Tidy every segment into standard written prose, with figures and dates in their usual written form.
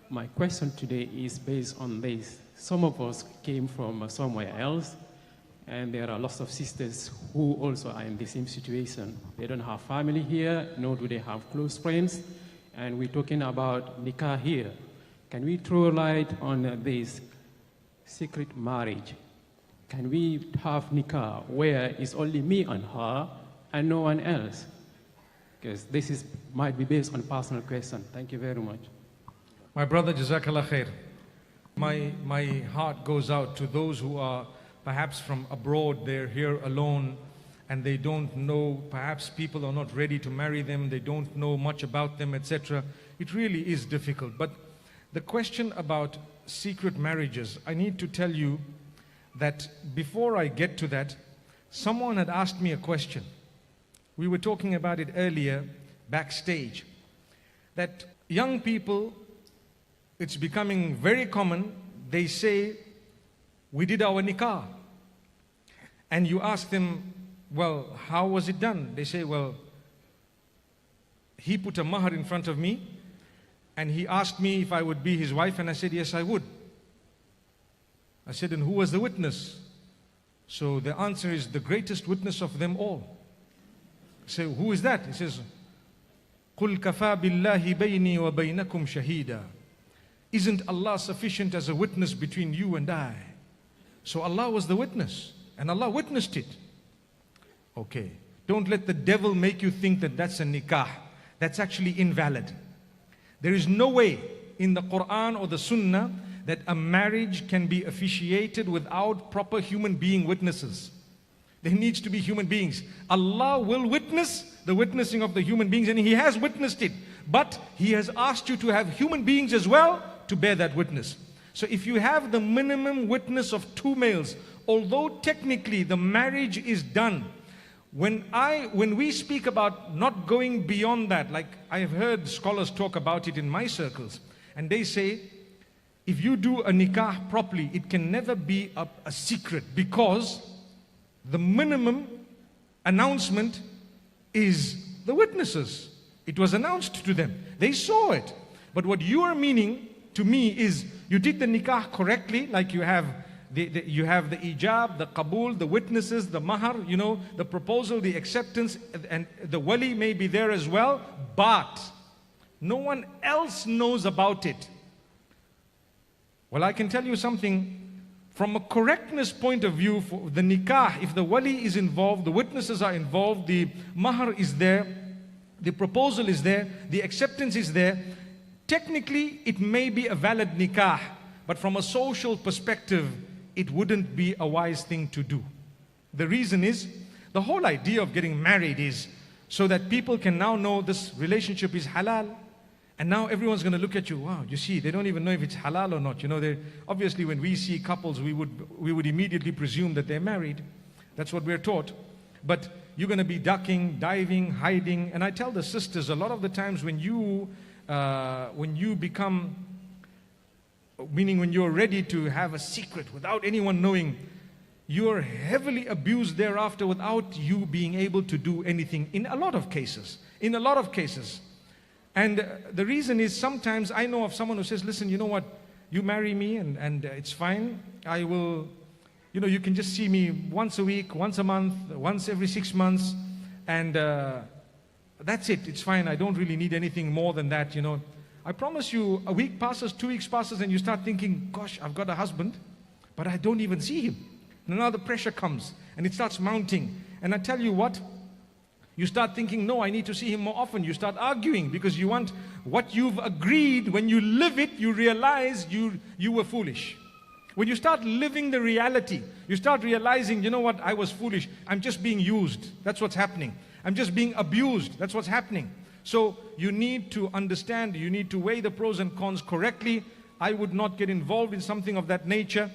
My question today is based on this. Some of us came from somewhere else, and there are lots of sisters who also are in the same situation. They don't have family here, nor do they have close friends, and we're talking about nikah here. Can we throw light on this secret marriage? Can we have nikah where it's only me and her and no one else? Because this might be based on personal question. Thank you very much. My brother, Jazakallah khair. My heart goes out to those who are perhaps from abroad. They're here alone and they don't know, perhaps people are not ready to marry them, they don't know much about them, etc. It really is difficult. But the question about secret marriages, I need to tell you that before I get to that, someone had asked me a question. We were talking about it earlier backstage, that young people, it's becoming very common, they say, we did our nikah. And you ask them, well, how was it done? They say, well, he put a mahar in front of me and he asked me if I would be his wife, and I said, yes, I would. I said, and who was the witness? So the answer is the greatest witness of them all. I say, who is that? He says, قُلْ كَفَى بِاللَّهِ بَيْنِي وَبَيْنَكُمْ شَهِيدًا. Isn't Allah sufficient as a witness between you and I? So Allah was the witness, and Allah witnessed it. Okay, don't let the devil make you think that that's a nikah. That's actually invalid. There is no way in the Quran or the Sunnah that a marriage can be officiated without proper human being witnesses. There needs to be human beings. Allah will witness the witnessing of the human beings, and He has witnessed it. But He has asked you to have human beings as well to bear that witness. So if you have the minimum witness of 2 males, although technically the marriage is done, when we speak about not going beyond that, like I have heard scholars talk about it in my circles, and they say, if you do a nikah properly, it can never be a secret, because the minimum announcement is the witnesses. It was announced to them. They saw it. But what you are meaning to me is, you did the nikah correctly, like you have the ijab, the qabul, the witnesses, the mahar, you know, the proposal, the acceptance, and the wali may be there as well, but no one else knows about it. Well, I can tell you something. From a correctness point of view, for the nikah, if the wali is involved, the witnesses are involved, the mahar is there, the proposal is there, the acceptance is there, technically it may be a valid nikah, but from a social perspective, it wouldn't be a wise thing to do. The reason is, the whole idea of getting married is so that people can now know this relationship is halal. And now everyone's going to look at you, wow, you see, they don't even know if it's halal or not. You know, obviously when we see couples, we would immediately presume that they're married. That's what we're taught. But you're going to be ducking, diving, hiding. And I tell the sisters, a lot of the times when you become, meaning when you're ready to have a secret without anyone knowing, you're heavily abused thereafter without you being able to do anything in a lot of cases. In a lot of cases. And the reason is, sometimes I know of someone who says, listen, you know what, you marry me and it's fine. I will, you know, you can just see me once a week, once a month, once every 6 months. And that's it, it's fine. I don't really need anything more than that, you know. I promise you, a week passes, 2 weeks passes, and you start thinking, gosh, I've got a husband, but I don't even see him. And now the pressure comes and it starts mounting. And I tell you what, you start thinking, no, I need to see him more often. You start arguing because you want what you've agreed. When you live it, you realize you were foolish. When you start living the reality, you start realizing, you know what, I was foolish. I'm just being used. That's what's happening. I'm just being abused. That's what's happening. So you need to understand, you need to weigh the pros and cons correctly. I would not get involved in something of that nature.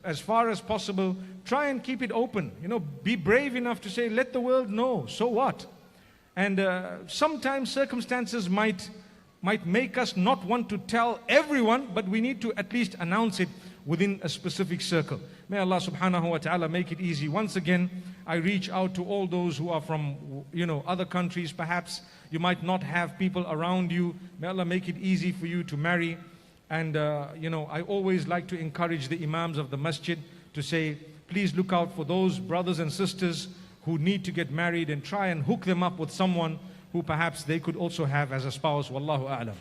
As far as possible, try and keep it open. You know, be brave enough to say, let the world know, so what? And sometimes circumstances might make us not want to tell everyone, but we need to at least announce it within a specific circle. May Allah subhanahu wa ta'ala make it easy. Once again, I reach out to all those who are from, other countries. Perhaps you might not have people around you. May Allah make it easy for you to marry. And, I always like to encourage the imams of the masjid to say, please look out for those brothers and sisters who need to get married and try and hook them up with someone who perhaps they could also have as a spouse. Wallahu a'lam.